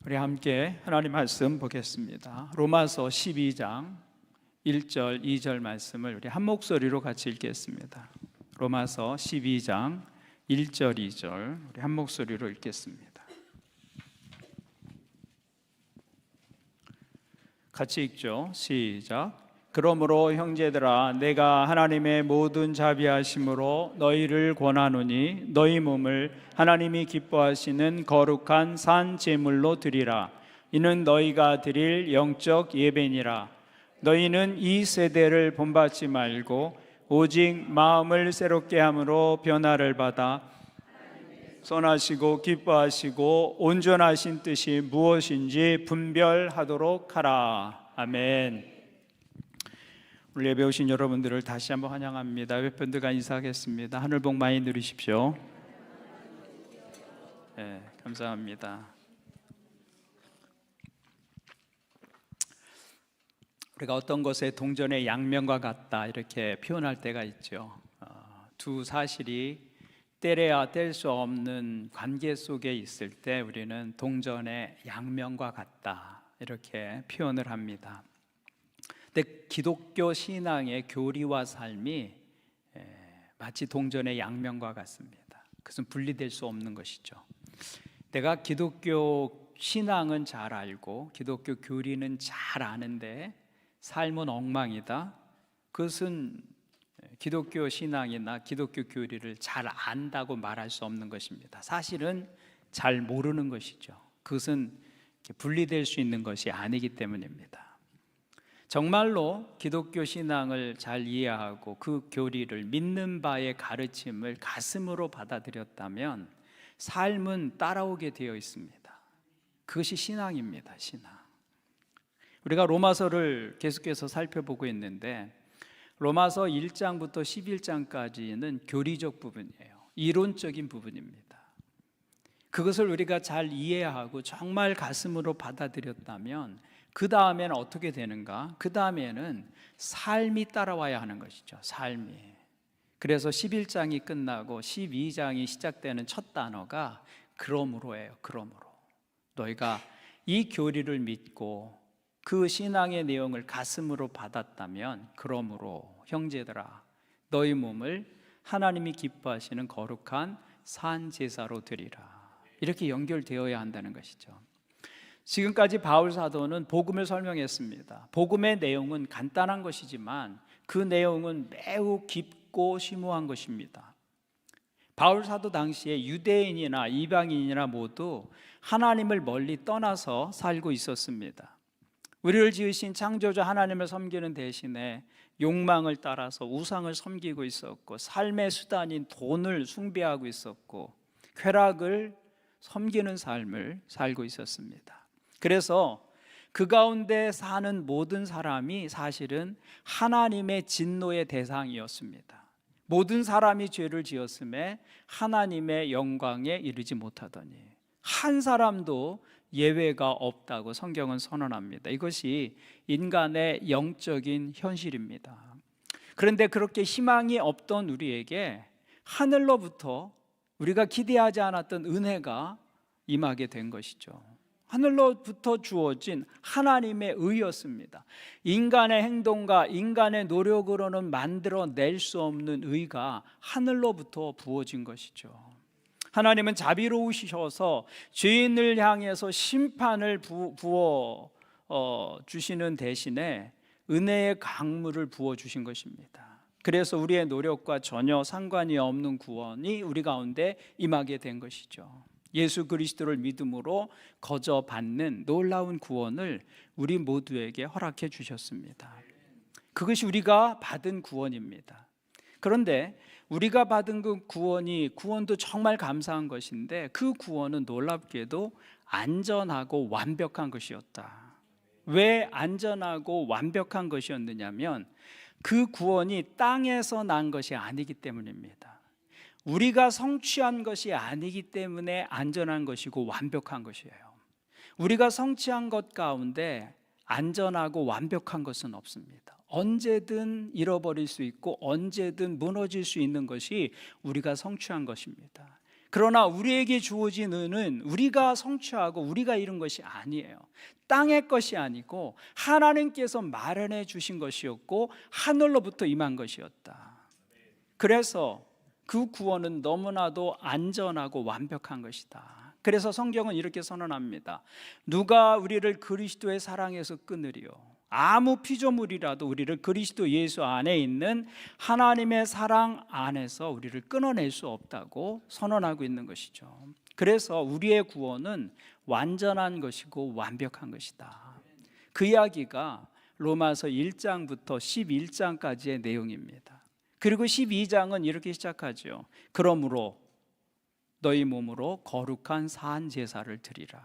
우리 함께 하나님 말씀 보겠습니다. 로마서 12장 1절, 2절 말씀을 우리 한 목소리로 같이 읽겠습니다. 로마서 12장 1절, 2절 우리 한 목소리로 읽겠습니다. 같이 읽죠. 시작. 그러므로 형제들아, 내가 하나님의 모든 자비하심으로 너희를 권하노니 너희 몸을 하나님이 기뻐하시는 거룩한 산 제물로 드리라. 이는 너희가 드릴 영적 예배니라. 너희는 이 세대를 본받지 말고 오직 마음을 새롭게 함으로 변화를 받아 선하시고 기뻐하시고 온전하신 뜻이 무엇인지 분별하도록 하라. 아멘. 우리 예배 오신 여러분들을 다시 한번 환영합니다. 외편들과 인사하겠습니다. 하늘 복 많이 누리십시오. 네, 감사합니다. 우리가 어떤 것에 동전의 양면과 같다 이렇게 표현할 때가 있죠. 두 사실이 떼려야 뗄 수 없는 관계 속에 있을 때 우리는 동전의 양면과 같다 이렇게 표현을 합니다. 근데 기독교 신앙의 교리와 삶이 마치 동전의 양면과 같습니다. 그것은 분리될 수 없는 것이죠. 내가 기독교 신앙은 잘 알고 기독교 교리는 잘 아는데 삶은 엉망이다. 그것은 기독교 신앙이나 기독교 교리를 잘 안다고 말할 수 없는 것입니다. 사실은 잘 모르는 것이죠. 그것은 분리될 수 있는 것이 아니기 때문입니다. 정말로 기독교 신앙을 잘 이해하고 그 교리를 믿는 바의 가르침을 가슴으로 받아들였다면 삶은 따라오게 되어 있습니다. 그것이 신앙입니다. 신앙. 우리가 로마서를 계속해서 살펴보고 있는데 로마서 1장부터 11장까지는 교리적 부분이에요. 이론적인 부분입니다. 그것을 우리가 잘 이해하고 정말 가슴으로 받아들였다면 그 다음에는 어떻게 되는가? 그 다음에는 삶이 따라와야 하는 것이죠. 삶이. 그래서 11장이 끝나고 12장이 시작되는 첫 단어가 그러므로예요. 그러므로. 너희가 이 교리를 믿고 그 신앙의 내용을 가슴으로 받았다면 그러므로 형제들아, 너희 몸을 하나님이 기뻐하시는 거룩한 산 제사로 드리라. 이렇게 연결되어야 한다는 것이죠. 지금까지 바울 사도는 복음을 설명했습니다. 복음의 내용은 간단한 것이지만 그 내용은 매우 깊고 심오한 것입니다. 바울 사도 당시에 유대인이나 이방인이나 모두 하나님을 멀리 떠나서 살고 있었습니다. 우리를 지으신 창조주 하나님을 섬기는 대신에 욕망을 따라서 우상을 섬기고 있었고 삶의 수단인 돈을 숭배하고 있었고 쾌락을 섬기는 삶을 살고 있었습니다. 그래서 그 가운데 사는 모든 사람이 사실은 하나님의 진노의 대상이었습니다. 모든 사람이 죄를 지었음에 하나님의 영광에 이르지 못하더니 한 사람도 예외가 없다고 성경은 선언합니다. 이것이 인간의 영적인 현실입니다. 그런데 그렇게 희망이 없던 우리에게 하늘로부터 우리가 기대하지 않았던 은혜가 임하게 된 것이죠. 하늘로부터 주어진 하나님의 의였습니다. 인간의 행동과 인간의 노력으로는 만들어낼 수 없는 의가 하늘로부터 부어진 것이죠. 하나님은 자비로우셔서 죄인을 향해서 심판을 부어 주시는 대신에 은혜의 강물을 부어 주신 것입니다. 그래서 우리의 노력과 전혀 상관이 없는 구원이 우리 가운데 임하게 된 것이죠. 예수 그리스도를 믿음으로 거저 받는 놀라운 구원을 우리 모두에게 허락해 주셨습니다. 그것이 우리가 받은 구원입니다. 그런데 우리가 받은 그 구원도 정말 감사한 것인데 그 구원은 놀랍게도 안전하고 완벽한 것이었다. 왜 안전하고 완벽한 것이었느냐면 그 구원이 땅에서 난 것이 아니기 때문입니다. 우리가 성취한 것이 아니기 때문에 안전한 것이고 완벽한 것이에요. 우리가 성취한 것 가운데 안전하고 완벽한 것은 없습니다. 언제든 잃어버릴 수 있고 언제든 무너질 수 있는 것이 우리가 성취한 것입니다. 그러나 우리에게 주어진 은은 우리가 성취하고 우리가 이룬 것이 아니에요. 땅의 것이 아니고 하나님께서 마련해 주신 것이었고 하늘로부터 임한 것이었다. 그래서 그 구원은 너무나도 안전하고 완벽한 것이다. 그래서 성경은 이렇게 선언합니다. 누가 우리를 그리스도의 사랑에서 끊으리요? 아무 피조물이라도 우리를 그리스도 예수 안에 있는 하나님의 사랑 안에서 우리를 끊어낼 수 없다고 선언하고 있는 것이죠. 그래서 우리의 구원은 완전한 것이고 완벽한 것이다. 그 이야기가 로마서 1장부터 11장까지의 내용입니다. 그리고 12장은 이렇게 시작하죠. 그러므로 너희 몸으로 거룩한 산 제사를 드리라.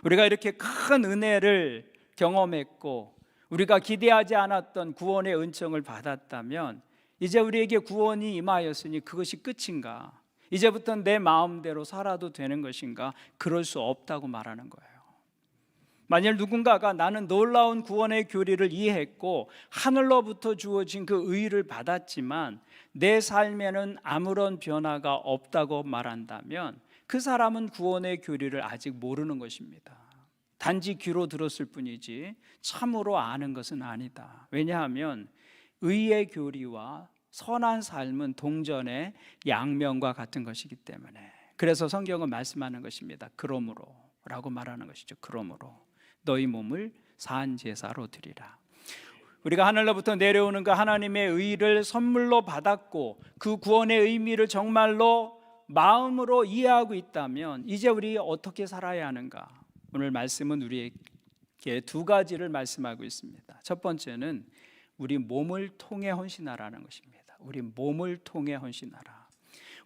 우리가 이렇게 큰 은혜를 경험했고 우리가 기대하지 않았던 구원의 은총을 받았다면 이제 우리에게 구원이 임하였으니 그것이 끝인가? 이제부터 내 마음대로 살아도 되는 것인가? 그럴 수 없다고 말하는 거예요. 만일 누군가가 나는 놀라운 구원의 교리를 이해했고 하늘로부터 주어진 그 의를 받았지만 내 삶에는 아무런 변화가 없다고 말한다면 그 사람은 구원의 교리를 아직 모르는 것입니다. 단지 귀로 들었을 뿐이지 참으로 아는 것은 아니다. 왜냐하면 의의 교리와 선한 삶은 동전의 양면과 같은 것이기 때문에. 그래서 성경은 말씀하는 것입니다. 그러므로 라고 말하는 것이죠. 그러므로 너희 몸을 산 제사로 드리라. 우리가 하늘로부터 내려오는 그 하나님의 의를 선물로 받았고 그 구원의 의미를 정말로 마음으로 이해하고 있다면 이제 우리 어떻게 살아야 하는가? 오늘 말씀은 우리에게 두 가지를 말씀하고 있습니다. 첫 번째는 우리 몸을 통해 헌신하라는 것입니다. 우리 몸을 통해 헌신하라.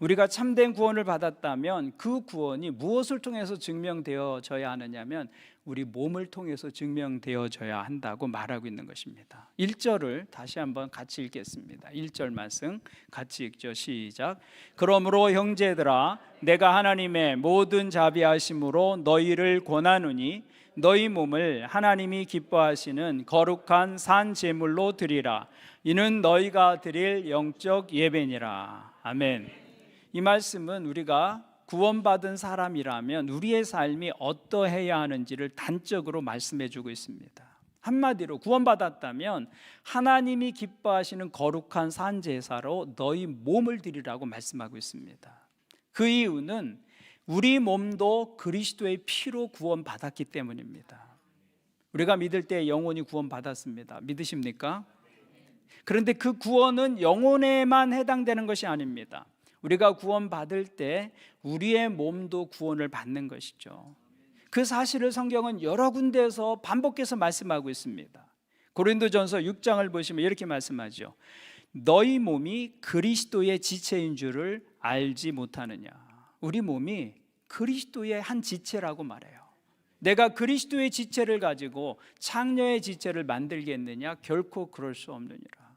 우리가 참된 구원을 받았다면 그 구원이 무엇을 통해서 증명되어져야 하느냐면 우리 몸을 통해서 증명되어져야 한다고 말하고 있는 것입니다. 1절을 다시 한번 같이 읽겠습니다. 1절 말씀 같이 읽죠. 시작. 그러므로 형제들아 내가 하나님의 모든 자비하심으로 너희를 권하노니 너희 몸을 하나님이 기뻐하시는 거룩한 산 제물로 드리라. 이는 너희가 드릴 영적 예배니라. 아멘. 이 말씀은 우리가 구원받은 사람이라면 우리의 삶이 어떠해야 하는지를 단적으로 말씀해 주고 있습니다. 한마디로 구원받았다면 하나님이 기뻐하시는 거룩한 산 제사로 너희 몸을 드리라고 말씀하고 있습니다. 그 이유는 우리 몸도 그리스도의 피로 구원받았기 때문입니다. 우리가 믿을 때 영혼이 구원받았습니다. 믿으십니까? 그런데 그 구원은 영혼에만 해당되는 것이 아닙니다. 우리가 구원받을 때 우리의 몸도 구원을 받는 것이죠. 그 사실을 성경은 여러 군데에서 반복해서 말씀하고 있습니다. 고린도전서 6장을 보시면 이렇게 말씀하죠. 너희 몸이 그리스도의 지체인 줄을 알지 못하느냐. 우리 몸이 그리스도의 한 지체라고 말해요. 내가 그리스도의 지체를 가지고 창녀의 지체를 만들겠느냐? 결코 그럴 수 없느니라.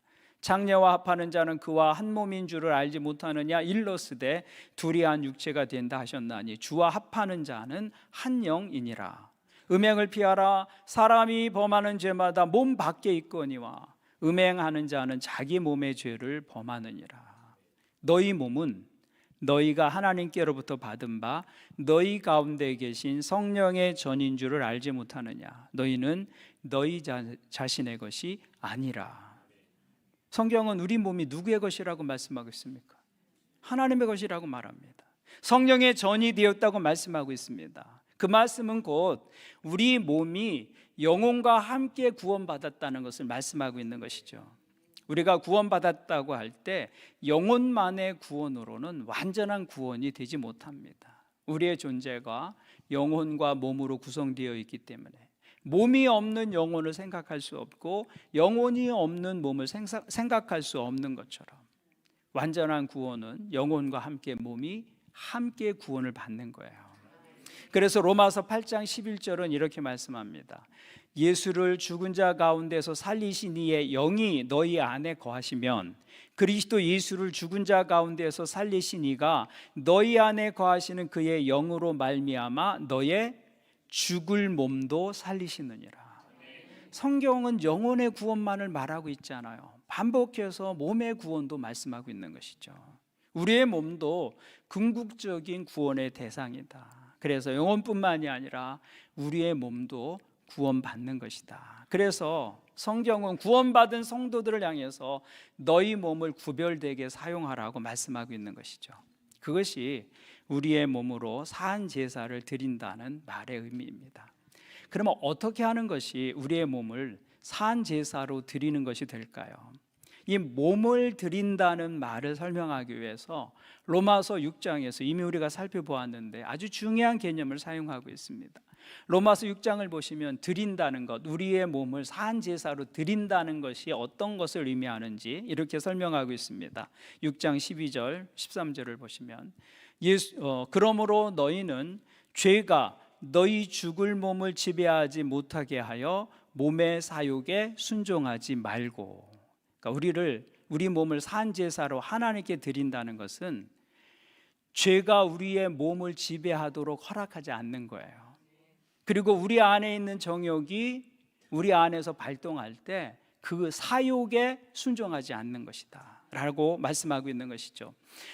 장녀와 합하는 자는 그와 한 몸인 줄을 알지 못하느냐? 일러스되 둘이 한 육체가 된다 하셨나니 주와 합하는 자는 한 영이니라. 음행을 피하라. 사람이 범하는 죄마다 몸 밖에 있거니와 음행하는 자는 자기 몸의 죄를 범하느니라. 너희 몸은 너희가 하나님께로부터 받은 바 너희 가운데 계신 성령의 전인 줄을 알지 못하느냐? 너희는 너희 자신의 것이 아니라. 성경은 우리 몸이 누구의 것이라고 말씀하고 있습니까? 하나님의 것이라고 말합니다. 성령의 전이 되었다고 말씀하고 있습니다. 그 말씀은 곧 우리 몸이 영혼과 함께 구원받았다는 것을 말씀하고 있는 것이죠. 우리가 구원받았다고 할 때 영혼만의 구원으로는 완전한 구원이 되지 못합니다. 우리의 존재가 영혼과 몸으로 구성되어 있기 때문에 몸이 없는 영혼을 생각할 수 없고 영혼이 없는 몸을 생각할 수 없는 것처럼 완전한 구원은 영혼과 함께 몸이 함께 구원을 받는 거예요. 그래서 로마서 8장 11절은 이렇게 말씀합니다. 예수를 죽은 자 가운데서 살리신 이의 영이 너희 안에 거하시면 그리스도 예수를 죽은 자 가운데서 살리신 이가 너희 안에 거하시는 그의 영으로 말미암아 너의 죽을 몸도 살리시느니라. 성경은 영혼의 구원만을 말하고 있지 않아요. 반복해서 몸의 구원도 말씀하고 있는 것이죠. 우리의 몸도 궁극적인 구원의 대상이다. 그래서 영혼뿐만이 아니라 우리의 몸도 구원받는 것이다. 그래서 성경은 구원받은 성도들을 향해서 너희 몸을 구별되게 사용하라고 말씀하고 있는 것이죠. 그것이 우리의 몸으로 사한 제사를 드린다는 말의 의미입니다. 그러면 어떻게 하는 것이 우리의 몸을 사한 제사로 드리는 것이 될까요? 이 몸을 드린다는 말을 설명하기 위해서 로마서 6장에서 이미 우리가 살펴보았는데 아주 중요한 개념을 사용하고 있습니다. 로마서 6장을 보시면 드린다는 것, 우리의 몸을 사한 제사로 드린다는 것이 어떤 것을 의미하는지 이렇게 설명하고 있습니다. 6장 12절, 13절을 보시면 그러므로 너희는 죄가 너희 죽을 몸을 지배하지 못하게 하여 몸의 사욕에 순종하지 말고. 그러니까 우리 몸을 사한 제사로 하나님께 드린다는 것은 죄가 우리의 몸을 지배하도록 허락하지 않는 거예요. 그리고 우리 안에 있는 정욕이 우리 안에서 발동할 때 그 사욕에 순종하지 않는 것이다 라고 말씀하고 있는 것이죠.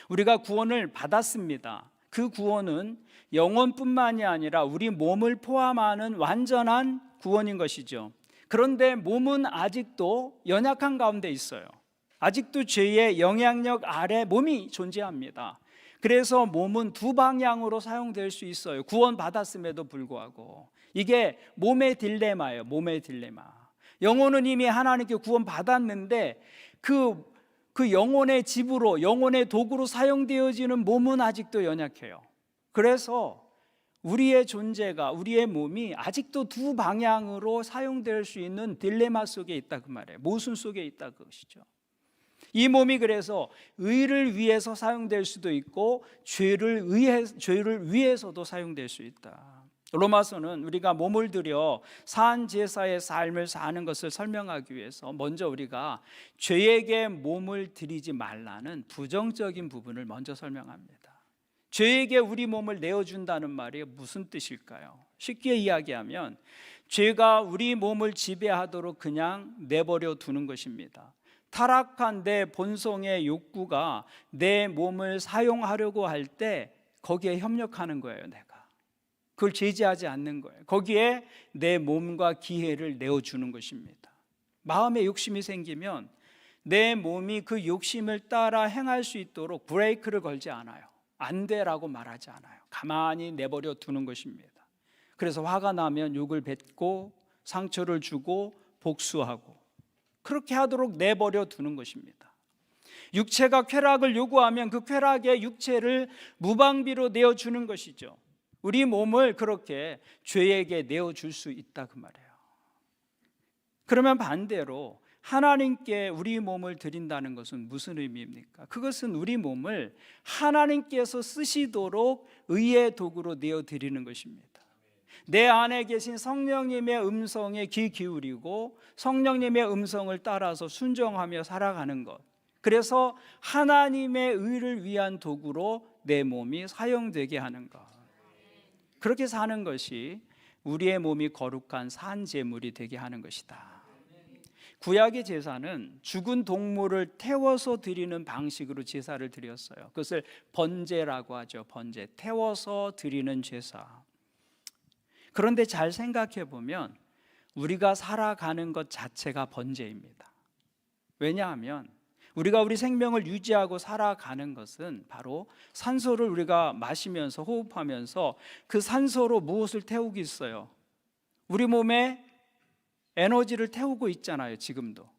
우리가 구원을 받았습니다. 그 구원은 영혼뿐만이 아니라 우리 몸을 포함하는 완전한 구원인 것이죠. 그런데 몸은 아직도 연약한 가운데 있어요. 아직도 죄의 영향력 아래 몸이 존재합니다. 그래서 몸은 두 방향으로 사용될 수 있어요. 구원받았음에도 불구하고. 이게 몸의 딜레마예요. 몸의 딜레마. 영혼은 이미 하나님께 구원받았는데 그 영혼의 집으로, 영혼의 도구로 사용되어지는 몸은 아직도 연약해요. 그래서 우리의 존재가, 우리의 몸이 아직도 두 방향으로 사용될 수 있는 딜레마 속에 있다 그 말이에요. 모순 속에 있다 그것이죠. 이 몸이 그래서 의를 위해서 사용될 수도 있고 죄를 위해서도 사용될 수 있다. 로마서는 우리가 몸을 들여 사한 제사의 삶을 사는 것을 설명하기 위해서 먼저 우리가 죄에게 몸을 드리지 말라는 부정적인 부분을 먼저 설명합니다. 죄에게 우리 몸을 내어준다는 말이 무슨 뜻일까요? 쉽게 이야기하면 죄가 우리 몸을 지배하도록 그냥 내버려 두는 것입니다. 타락한 내 본성의 욕구가 내 몸을 사용하려고 할 때 거기에 협력하는 거예요. 내가 그걸 제지하지 않는 거예요. 거기에 내 몸과 기회를 내어주는 것입니다. 마음에 욕심이 생기면 내 몸이 그 욕심을 따라 행할 수 있도록 브레이크를 걸지 않아요. 안 돼라고 말하지 않아요. 가만히 내버려 두는 것입니다. 그래서 화가 나면 욕을 뱉고 상처를 주고 복수하고 그렇게 하도록 내버려 두는 것입니다. 육체가 쾌락을 요구하면 그 쾌락에 육체를 무방비로 내어주는 것이죠. 우리 몸을 그렇게 죄에게 내어줄 수 있다 그 말이에요. 그러면 반대로 하나님께 우리 몸을 드린다는 것은 무슨 의미입니까? 그것은 우리 몸을 하나님께서 쓰시도록 의의 도구로 내어드리는 것입니다. 내 안에 계신 성령님의 음성에 귀 기울이고 성령님의 음성을 따라서 순종하며 살아가는 것, 그래서 하나님의 의를 위한 도구로 내 몸이 사용되게 하는 것, 그렇게 사는 것이 우리의 몸이 거룩한 산 제물이 되게 하는 것이다. 구약의 제사는 죽은 동물을 태워서 드리는 방식으로 제사를 드렸어요. 그것을 번제라고 하죠. 번제, 태워서 드리는 제사. 그런데 잘 생각해 보면 우리가 살아가는 것 자체가 번제입니다. 왜냐하면 우리가 우리 생명을 유지하고 살아가는 것은 바로 산소를 우리가 마시면서 호흡하면서 그 산소로 무엇을 태우고 있어요? 우리 몸에 에너지를 태우고 있잖아요. 지금도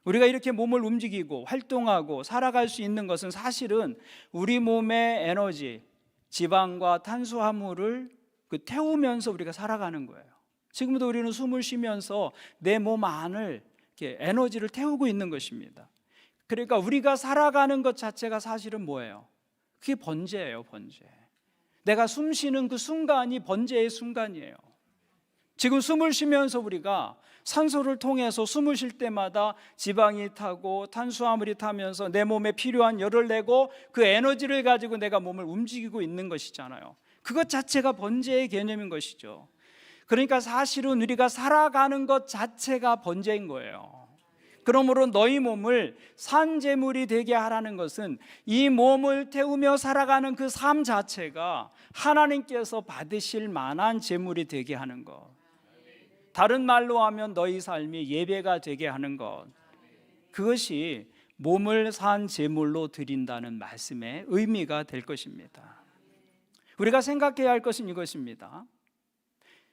우리가 이렇게 몸을 움직이고 활동하고 살아갈 수 있는 것은 사실은 우리 몸의 에너지, 지방과 탄수화물을 태우면서 우리가 살아가는 거예요. 지금도 우리는 숨을 쉬면서 내 몸 안을 이렇게 에너지를 태우고 있는 것입니다. 그러니까 우리가 살아가는 것 자체가 사실은 뭐예요? 그게 번제예요. 번제. 내가 숨 쉬는 그 순간이 번제의 순간이에요. 지금 숨을 쉬면서 우리가 산소를 통해서 숨을 쉴 때마다 지방이 타고 탄수화물이 타면서 내 몸에 필요한 열을 내고 그 에너지를 가지고 내가 몸을 움직이고 있는 것이잖아요. 그것 자체가 번제의 개념인 것이죠. 그러니까 사실은 우리가 살아가는 것 자체가 번제인 거예요. 그러므로 너희 몸을 산 제물이 되게 하라는 것은 이 몸을 태우며 살아가는 그 삶 자체가 하나님께서 받으실 만한 제물이 되게 하는 것. 다른 말로 하면 너희 삶이 예배가 되게 하는 것. 그것이 몸을 산 제물로 드린다는 말씀의 의미가 될 것입니다. 우리가 생각해야 할 것은 이것입니다.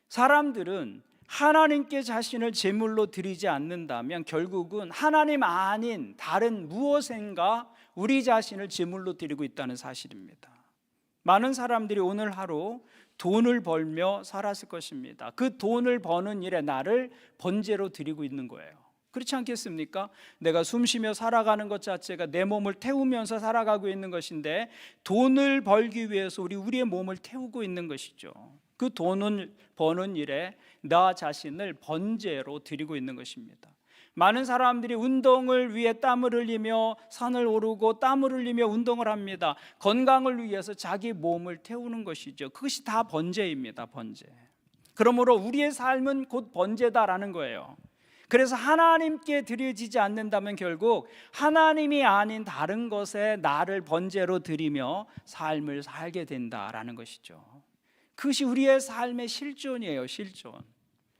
사람들은 하나님께 자신을 제물로 드리지 않는다면 결국은 하나님 아닌 다른 무엇인가 우리 자신을 제물로 드리고 있다는 사실입니다. 많은 사람들이 오늘 하루 돈을 벌며 살았을 것입니다. 그 돈을 버는 일에 나를 번제로 드리고 있는 거예요. 그렇지 않겠습니까? 내가 숨쉬며 살아가는 것 자체가 내 몸을 태우면서 살아가고 있는 것인데 돈을 벌기 위해서 우리의 몸을 태우고 있는 것이죠. 그 돈을 버는 일에 나 자신을 번제로 드리고 있는 것입니다. 많은 사람들이 운동을 위해 땀을 흘리며 산을 오르고 땀을 흘리며 운동을 합니다. 건강을 위해서 자기 몸을 태우는 것이죠. 그것이 다 번제입니다. 번제. 그러므로 우리의 삶은 곧 번제다라는 거예요. 그래서 하나님께 드려지지 않는다면 결국 하나님이 아닌 다른 것에 나를 번제로 드리며 삶을 살게 된다라는 것이죠. 그것이 우리의 삶의 실존이에요. 실존.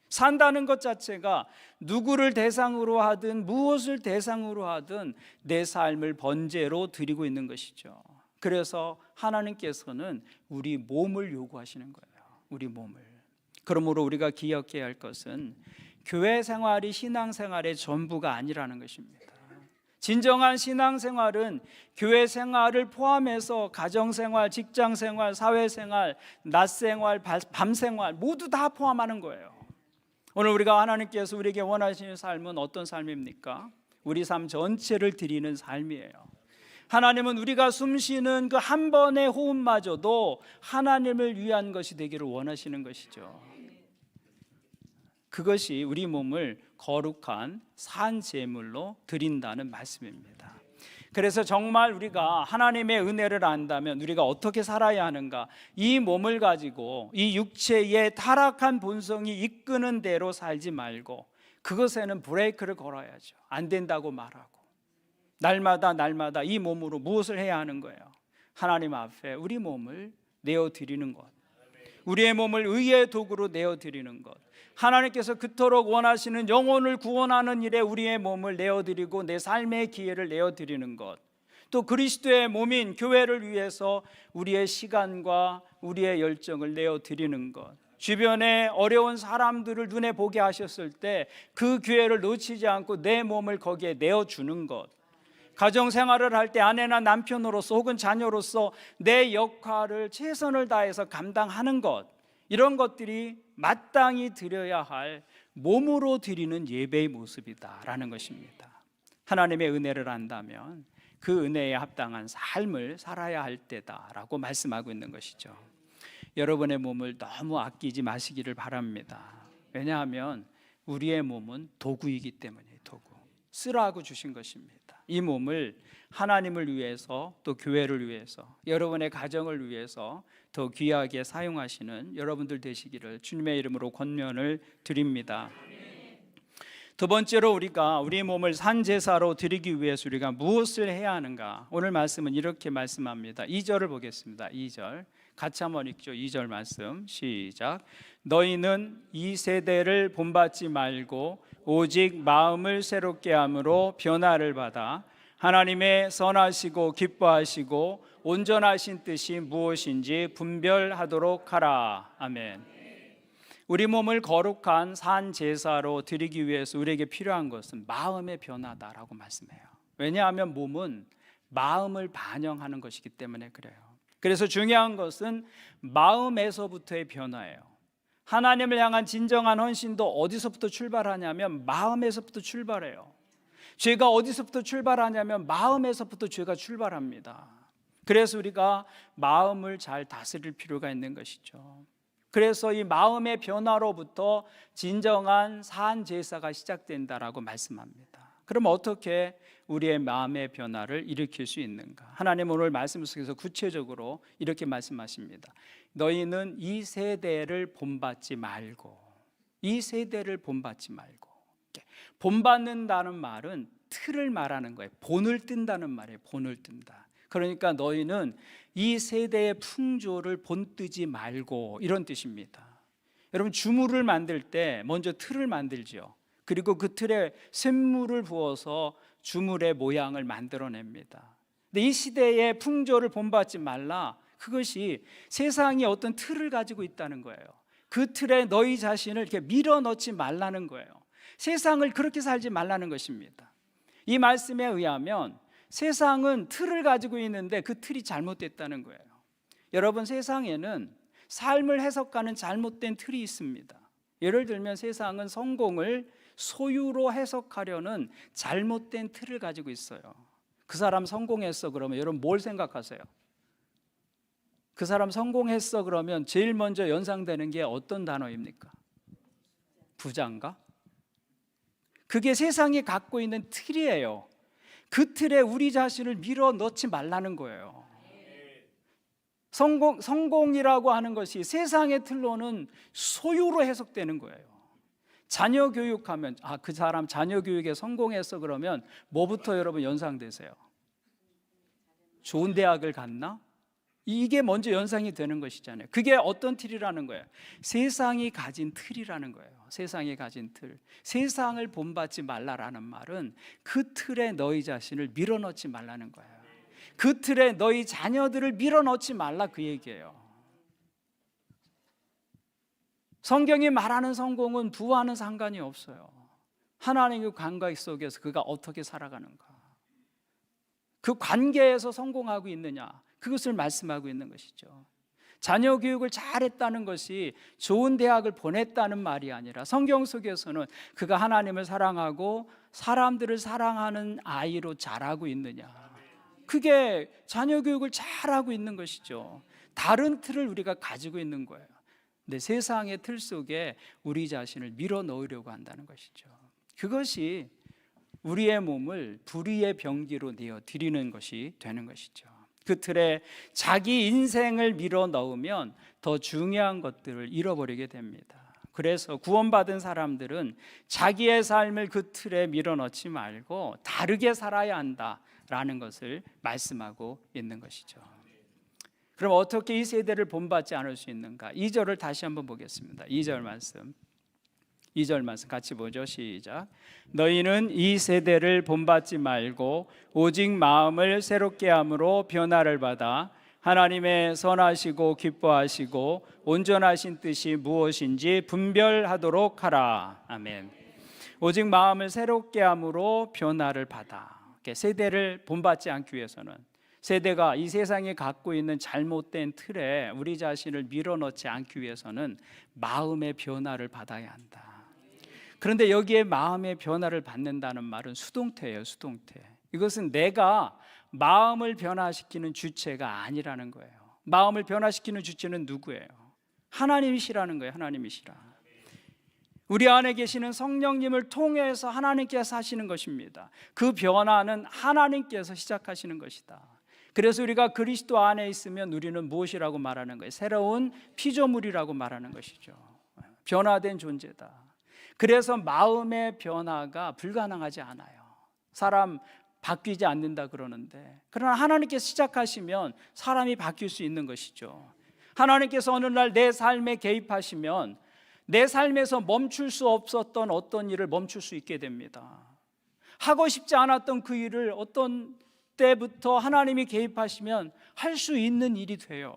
산다는 것 자체가 누구를 대상으로 하든 무엇을 대상으로 하든 내 삶을 번제로 드리고 있는 것이죠. 그래서 하나님께서는 우리 몸을 요구하시는 거예요. 우리 몸을. 그러므로 우리가 기억해야 할 것은 교회 생활이 신앙생활의 전부가 아니라는 것입니다. 진정한 신앙생활은 교회 생활을 포함해서 가정생활, 직장생활, 사회생활, 낮생활, 밤생활 모두 다 포함하는 거예요. 오늘 우리가 하나님께서 우리에게 원하시는 삶은 어떤 삶입니까? 우리 삶 전체를 드리는 삶이에요. 하나님은 우리가 숨쉬는 그 한 번의 호흡마저도 하나님을 위한 것이 되기를 원하시는 것이죠. 그것이 우리 몸을 거룩한 산 제물로 드린다는 말씀입니다. 그래서 정말 우리가 하나님의 은혜를 안다면 우리가 어떻게 살아야 하는가, 이 몸을 가지고 이 육체의 타락한 본성이 이끄는 대로 살지 말고 그것에는 브레이크를 걸어야죠. 안 된다고 말하고 날마다 이 몸으로 무엇을 해야 하는 거예요? 하나님 앞에 우리 몸을 내어드리는 것, 우리의 몸을 의의 도구로 내어드리는 것, 하나님께서 그토록 원하시는 영혼을 구원하는 일에 우리의 몸을 내어드리고 내 삶의 기회를 내어드리는 것, 또 그리스도의 몸인 교회를 위해서 우리의 시간과 우리의 열정을 내어드리는 것, 주변에 어려운 사람들을 눈에 보게 하셨을 때 그 기회를 놓치지 않고 내 몸을 거기에 내어주는 것, 가정생활을 할 때 아내나 남편으로서 혹은 자녀로서 내 역할을 최선을 다해서 감당하는 것, 이런 것들이 마땅히 드려야 할 몸으로 드리는 예배의 모습이다라는 것입니다. 하나님의 은혜를 안다면 그 은혜에 합당한 삶을 살아야 할 때다라고 말씀하고 있는 것이죠. 여러분의 몸을 너무 아끼지 마시기를 바랍니다. 왜냐하면 우리의 몸은 도구이기 때문이에요. 도구. 쓰라고 주신 것입니다. 이 몸을 하나님을 위해서 또 교회를 위해서 여러분의 가정을 위해서 더 귀하게 사용하시는 여러분들 되시기를 주님의 이름으로 권면을 드립니다. 두 번째로 우리가 우리 몸을 산제사로 드리기 위해서 우리가 무엇을 해야 하는가? 오늘 말씀은 이렇게 말씀합니다. 2절을 보겠습니다. 2절 같이 한번 읽죠. 2절 말씀 시작. 너희는 이 세대를 본받지 말고 오직 마음을 새롭게 함으로 변화를 받아 하나님의 선하시고 기뻐하시고 온전하신 뜻이 무엇인지 분별하도록 하라. 아멘. 우리 몸을 거룩한 산 제사로 드리기 위해서 우리에게 필요한 것은 마음의 변화다라고 말씀해요. 왜냐하면 몸은 마음을 반영하는 것이기 때문에 그래요. 그래서 중요한 것은 마음에서부터의 변화예요. 하나님을 향한 진정한 헌신도 어디서부터 출발하냐면 마음에서부터 출발해요. 죄가 어디서부터 출발하냐면 마음에서부터 죄가 출발합니다. 그래서 우리가 마음을 잘 다스릴 필요가 있는 것이죠. 그래서 이 마음의 변화로부터 진정한 산 제사가 시작된다라고 말씀합니다. 그럼 어떻게 우리의 마음의 변화를 일으킬 수 있는가? 하나님 오늘 말씀 속에서 구체적으로 이렇게 말씀하십니다. 너희는 이 세대를 본받지 말고, 이 세대를 본받지 말고, 본받는다는 말은 틀을 말하는 거예요. 본을 뜬다는 말이에요. 본을 뜬다. 그러니까 너희는 이 세대의 풍조를 본뜨지 말고, 이런 뜻입니다. 여러분, 주물을 만들 때 먼저 틀을 만들죠. 그리고 그 틀에 샘물을 부어서 주물의 모양을 만들어냅니다. 근데 이 시대의 풍조를 본받지 말라, 그것이 세상이 어떤 틀을 가지고 있다는 거예요. 그 틀에 너희 자신을 이렇게 밀어넣지 말라는 거예요. 세상을 그렇게 살지 말라는 것입니다. 이 말씀에 의하면 세상은 틀을 가지고 있는데 그 틀이 잘못됐다는 거예요. 여러분, 세상에는 삶을 해석하는 잘못된 틀이 있습니다. 예를 들면 세상은 성공을 소유로 해석하려는 잘못된 틀을 가지고 있어요. 그 사람 성공했어 그러면 여러분 뭘 생각하세요? 그 사람 성공했어 그러면 제일 먼저 연상되는 게 어떤 단어입니까? 부자인가? 그게 세상이 갖고 있는 틀이에요. 그 틀에 우리 자신을 밀어넣지 말라는 거예요. 성공이라고 하는 것이 세상의 틀로는 소유로 해석되는 거예요. 자녀 교육하면 그 사람 자녀 교육에 성공했어 그러면 뭐부터 여러분 연상되세요? 좋은 대학을 갔나? 이게 먼저 연상이 되는 것이잖아요. 그게 어떤 틀이라는 거예요? 세상이 가진 틀이라는 거예요. 세상이 가진 틀. 세상을 본받지 말라라는 말은 그 틀에 너희 자신을 밀어넣지 말라는 거예요. 그 틀에 너희 자녀들을 밀어넣지 말라, 그 얘기예요. 성경이 말하는 성공은 부와는 상관이 없어요. 하나님의 관계 속에서 그가 어떻게 살아가는가, 그 관계에서 성공하고 있느냐, 그것을 말씀하고 있는 것이죠. 자녀 교육을 잘했다는 것이 좋은 대학을 보냈다는 말이 아니라 성경 속에서는 그가 하나님을 사랑하고 사람들을 사랑하는 아이로 자라고 있느냐, 그게 자녀 교육을 잘하고 있는 것이죠. 다른 틀을 우리가 가지고 있는 거예요. 근데 세상의 틀 속에 우리 자신을 밀어넣으려고 한다는 것이죠. 그것이 우리의 몸을 불의의 병기로 내어 드리는 것이 되는 것이죠. 그 틀에 자기 인생을 밀어넣으면 더 중요한 것들을 잃어버리게 됩니다. 그래서 구원받은 사람들은 자기의 삶을 그 틀에 밀어넣지 말고 다르게 살아야 한다라는 것을 말씀하고 있는 것이죠. 그럼 어떻게 이 세대를 본받지 않을 수 있는가? 2절을 다시 한번 보겠습니다. 2절 말씀 같이 보죠. 시작. 너희는 이 세대를 본받지 말고 오직 마음을 새롭게 함으로 변화를 받아 하나님의 선하시고 기뻐하시고 온전하신 뜻이 무엇인지 분별하도록 하라. 아멘. 오직 마음을 새롭게 함으로 변화를 받아. 세대를 본받지 않기 위해서는, 세대가 이 세상에 갖고 있는 잘못된 틀에 우리 자신을 밀어넣지 않기 위해서는 마음의 변화를 받아야 한다. 그런데 여기에 마음의 변화를 받는다는 말은 수동태예요. 수동태. 이것은 내가 마음을 변화시키는 주체가 아니라는 거예요. 마음을 변화시키는 주체는 누구예요? 하나님이시라는 거예요. 하나님이시라. 우리 안에 계시는 성령님을 통해서 하나님께서 하시는 것입니다. 그 변화는 하나님께서 시작하시는 것이다. 그래서 우리가 그리스도 안에 있으면 우리는 무엇이라고 말하는 거예요? 새로운 피조물이라고 말하는 것이죠. 변화된 존재다. 그래서 마음의 변화가 불가능하지 않아요. 사람 바뀌지 않는다 그러는데, 그러나 하나님께서 시작하시면 사람이 바뀔 수 있는 것이죠. 하나님께서 어느 날 내 삶에 개입하시면 내 삶에서 멈출 수 없었던 어떤 일을 멈출 수 있게 됩니다. 하고 싶지 않았던 그 일을 어떤 때부터 하나님이 개입하시면 할 수 있는 일이 돼요.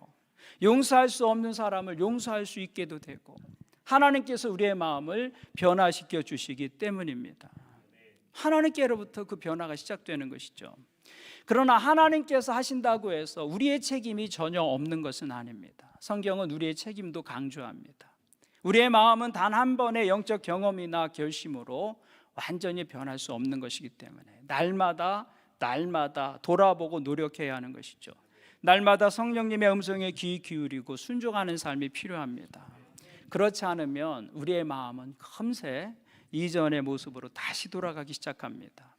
용서할 수 없는 사람을 용서할 수 있게도 되고, 하나님께서 우리의 마음을 변화시켜 주시기 때문입니다. 하나님께로부터 그 변화가 시작되는 것이죠. 그러나 하나님께서 하신다고 해서 우리의 책임이 전혀 없는 것은 아닙니다. 성경은 우리의 책임도 강조합니다. 우리의 마음은 단 한 번의 영적 경험이나 결심으로 완전히 변할 수 없는 것이기 때문에 날마다 돌아보고 노력해야 하는 것이죠. 날마다 성령님의 음성에 귀 기울이고 순종하는 삶이 필요합니다. 그렇지 않으면 우리의 마음은 금세 이전의 모습으로 다시 돌아가기 시작합니다.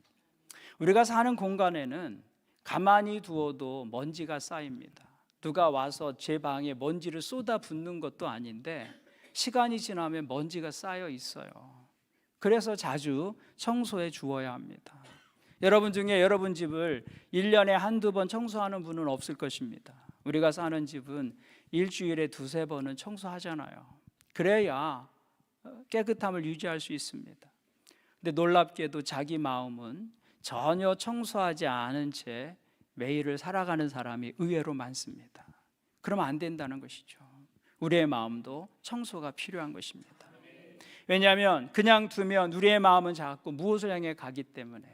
우리가 사는 공간에는 가만히 두어도 먼지가 쌓입니다. 누가 와서 제 방에 먼지를 쏟아 붓는 것도 아닌데 시간이 지나면 먼지가 쌓여 있어요. 그래서 자주 청소해 주어야 합니다. 여러분 중에 여러분 집을 1년에 한두 번 청소하는 분은 없을 것입니다. 우리가 사는 집은 일주일에 두세 번은 청소하잖아요. 그래야 깨끗함을 유지할 수 있습니다. 근데 놀랍게도 자기 마음은 전혀 청소하지 않은 채 매일을 살아가는 사람이 의외로 많습니다. 그러면 안 된다는 것이죠. 우리의 마음도 청소가 필요한 것입니다. 왜냐하면 그냥 두면 우리의 마음은 자꾸 무엇을 향해 가기 때문에,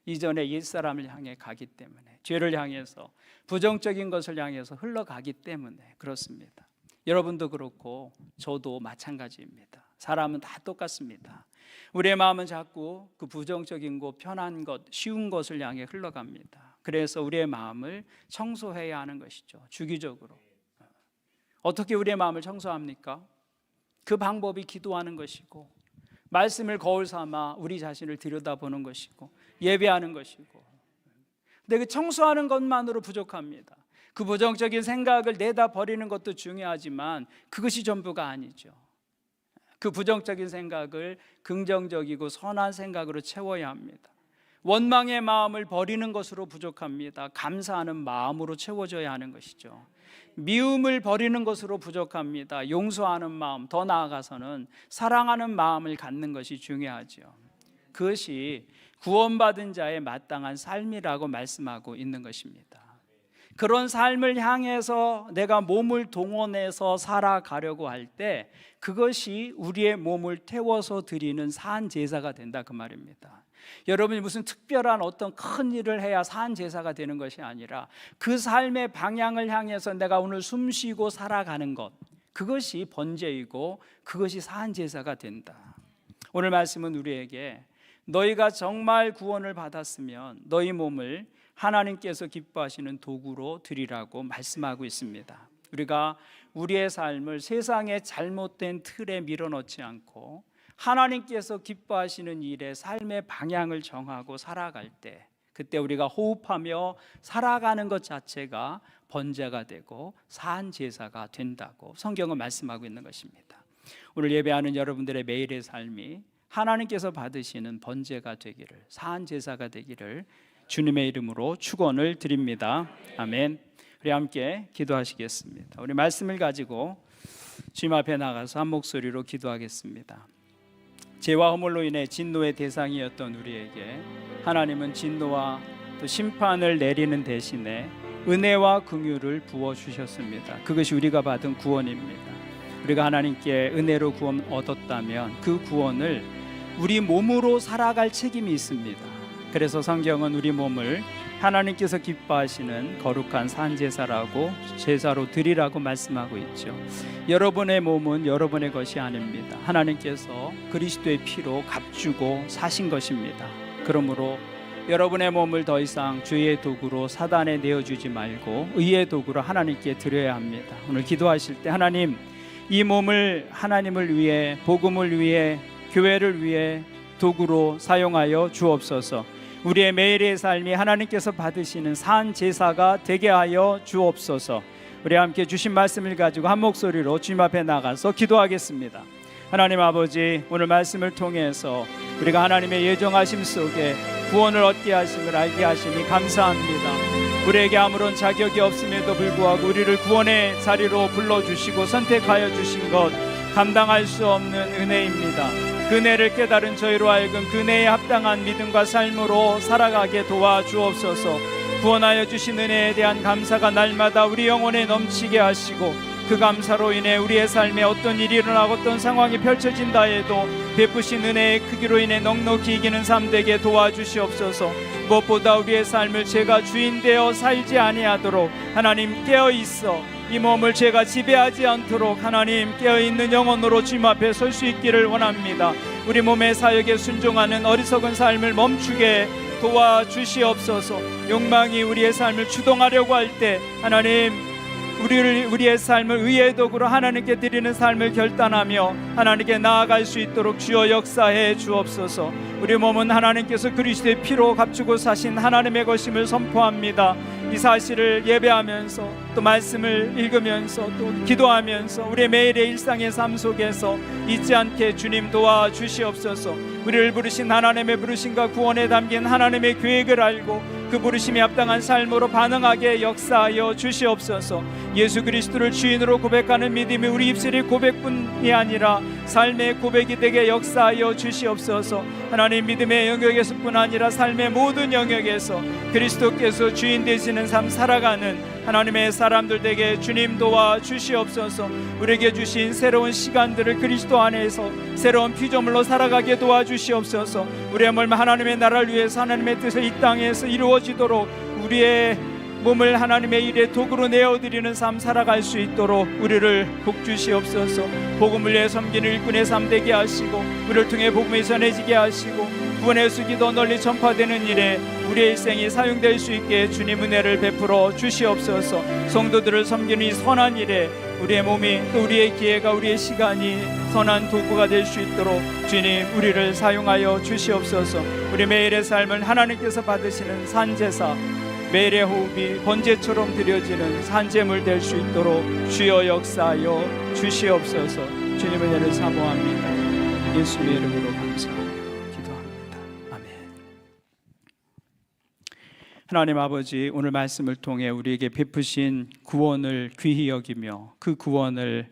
이전에 옛사람을 향해 가기 때문에, 죄를 향해서, 부정적인 것을 향해서 흘러가기 때문에 그렇습니다. 여러분도 그렇고 저도 마찬가지입니다. 사람은 다 똑같습니다. 우리의 마음은 자꾸 그 부정적인 것, 편한 것, 쉬운 것을 향해 흘러갑니다. 그래서 우리의 마음을 청소해야 하는 것이죠. 주기적으로. 어떻게 우리의 마음을 청소합니까? 그 방법이 기도하는 것이고, 말씀을 거울 삼아 우리 자신을 들여다보는 것이고, 예배하는 것이고. 근데 그 청소하는 것만으로 부족합니다. 그 부정적인 생각을 내다 버리는 것도 중요하지만 그것이 전부가 아니죠. 그 부정적인 생각을 긍정적이고 선한 생각으로 채워야 합니다. 원망의 마음을 버리는 것으로 부족합니다. 감사하는 마음으로 채워져야 하는 것이죠. 미움을 버리는 것으로 부족합니다. 용서하는 마음, 더 나아가서는 사랑하는 마음을 갖는 것이 중요하죠. 그것이 구원받은 자의 마땅한 삶이라고 말씀하고 있는 것입니다. 그런 삶을 향해서 내가 몸을 동원해서 살아가려고 할 때 그것이 우리의 몸을 태워서 드리는 산 제사가 된다, 그 말입니다. 여러분이 무슨 특별한 어떤 큰 일을 해야 산 제사가 되는 것이 아니라 그 삶의 방향을 향해서 내가 오늘 숨쉬고 살아가는 것, 그것이 번제이고 그것이 산 제사가 된다. 오늘 말씀은 우리에게 너희가 정말 구원을 받았으면 너희 몸을 하나님께서 기뻐하시는 도구로 드리라고 말씀하고 있습니다. 우리가 우리의 삶을 세상의 잘못된 틀에 밀어넣지 않고 하나님께서 기뻐하시는 일에 삶의 방향을 정하고 살아갈 때, 그때 우리가 호흡하며 살아가는 것 자체가 번제가 되고 산 제사가 된다고 성경은 말씀하고 있는 것입니다. 오늘 예배하는 여러분들의 매일의 삶이 하나님께서 받으시는 번제가 되기를, 산 제사가 되기를 주님의 이름으로 축원을 드립니다. 아멘. 우리 함께 기도하시겠습니다. 우리 말씀을 가지고 주님 앞에 나가서 한 목소리로 기도하겠습니다. 죄와 허물로 인해 진노의 대상이었던 우리에게 하나님은 진노와 또 심판을 내리는 대신에 은혜와 긍휼을 부어주셨습니다. 그것이 우리가 받은 구원입니다. 우리가 하나님께 은혜로 구원 얻었다면 그 구원을 우리 몸으로 살아갈 책임이 있습니다. 그래서 성경은 우리 몸을 하나님께서 기뻐하시는 거룩한 산제사라고, 제사로 드리라고 말씀하고 있죠. 여러분의 몸은 여러분의 것이 아닙니다. 하나님께서 그리스도의 피로 값주고 사신 것입니다. 그러므로 여러분의 몸을 더 이상 죄의 도구로 사단에 내어주지 말고 의의 도구로 하나님께 드려야 합니다. 오늘 기도하실 때 하나님, 이 몸을 하나님을 위해, 복음을 위해, 교회를 위해 도구로 사용하여 주옵소서. 우리의 매일의 삶이 하나님께서 받으시는 산 제사가 되게 하여 주옵소서. 우리 함께 주신 말씀을 가지고 한 목소리로 주님 앞에 나가서 기도하겠습니다. 하나님 아버지, 오늘 말씀을 통해서 우리가 하나님의 예정하심 속에 구원을 얻게 하심을 알게 하시니 감사합니다. 우리에게 아무런 자격이 없음에도 불구하고 우리를 구원의 자리로 불러주시고 선택하여 주신 것, 감당할 수 없는 은혜입니다. 그 은혜를 깨달은 저희로 하여금 그 은혜에 합당한 믿음과 삶으로 살아가게 도와주옵소서. 구원하여 주신 은혜에 대한 감사가 날마다 우리 영혼에 넘치게 하시고, 그 감사로 인해 우리의 삶에 어떤 일이 일어나고 어떤 상황이 펼쳐진다 해도 베푸신 은혜의 크기로 인해 넉넉히 이기는 삶 되게 도와주시옵소서. 무엇보다 우리의 삶을 죄가 주인되어 살지 아니하도록 하나님 깨어있어 이 몸을 죄가 지배하지 않도록 하나님 깨어있는 영혼으로 주님 앞에 설 수 있기를 원합니다. 우리 몸의 사역에 순종하는 어리석은 삶을 멈추게 도와주시옵소서. 욕망이 우리의 삶을 주동하려고 할 때 하나님, 우리의 삶을 의의 도구로 하나님께 드리는 삶을 결단하며 하나님께 나아갈 수 있도록 주여 역사해 주옵소서. 우리 몸은 하나님께서 그리스도의 피로 값주고 사신 하나님의 것임을 선포합니다. 이 사실을 예배하면서 또 말씀을 읽으면서 또 기도하면서 우리의 매일의 일상의 삶 속에서 잊지 않게 주님 도와주시옵소서. 우리를 부르신 하나님의 부르심과 구원에 담긴 하나님의 계획을 알고 그 부르심에 합당한 삶으로 반응하게 역사하여 주시옵소서. 예수 그리스도를 주인으로 고백하는 믿음이 우리 입술의 고백뿐이 아니라 삶의 고백이 되게 역사하여 주시옵소서. 하나님, 믿음의 영역에서뿐 아니라 삶의 모든 영역에서 그리스도께서 주인 되시는 삶 살아가는 하나님의 사람들 되게 주님 도와 주시옵소서. 우리에게 주신 새로운 시간들을 그리스도 안에서 새로운 피조물로 살아가게 도와주시옵소서. 우리의 몸 하나님의 나라를 위해서 하나님의 뜻을 이 땅에서 이루어지도록 우리의 몸을 하나님의 일에 도구로 내어드리는 삶 살아갈 수 있도록 우리를 복주시옵소서. 복음을 위해 섬기는 일꾼의 삶 되게 하시고 우리를 통해 복음이 전해지게 하시고 구원의 수기도 널리 전파되는 일에 우리의 일생이 사용될 수 있게 주님 은혜를 베풀어 주시옵소서. 성도들을 섬기는 이 선한 일에 우리의 몸이 또 우리의 기회가 우리의 시간이 선한 도구가 될 수 있도록 주님 우리를 사용하여 주시옵소서. 우리 매일의 삶을 하나님께서 받으시는 산제사, 매일의 호흡이 번제처럼 드려지는 산제물 될 수 있도록 주여 역사하여 주시옵소서. 주님 은혜를 사모합니다. 예수의 이름으로 감사기도합니다. 아멘. 하나님 아버지, 오늘 말씀을 통해 우리에게 베푸신 구원을 귀히 여기며 그 구원을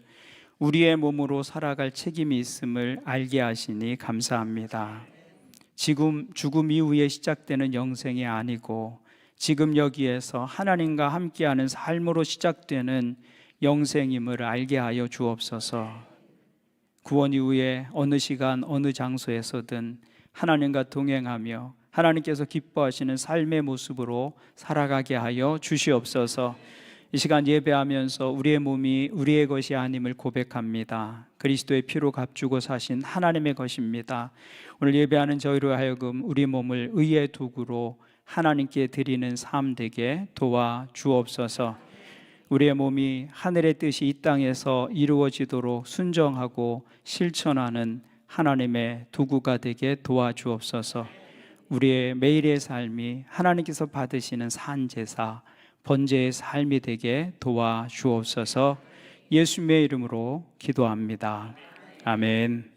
우리의 몸으로 살아갈 책임이 있음을 알게 하시니 감사합니다. 지금 죽음 이후에 시작되는 영생이 아니고 지금 여기에서 하나님과 함께하는 삶으로 시작되는 영생임을 알게 하여 주옵소서. 구원 이후에 어느 시간 어느 장소에서든 하나님과 동행하며 하나님께서 기뻐하시는 삶의 모습으로 살아가게 하여 주시옵소서. 이 시간 예배하면서 우리의 몸이 우리의 것이 아님을 고백합니다. 그리스도의 피로 값주고 사신 하나님의 것입니다. 오늘 예배하는 저희로 하여금 우리 몸을 의의 도구로 하나님께 드리는 삶 되게 도와 주옵소서. 우리의 몸이 하늘의 뜻이 이 땅에서 이루어지도록 순종하고 실천하는 하나님의 도구가 되게 도와 주옵소서. 우리의 매일의 삶이 하나님께서 받으시는 산제사, 번제의 삶이 되게 도와 주옵소서. 예수님의 이름으로 기도합니다. 아멘.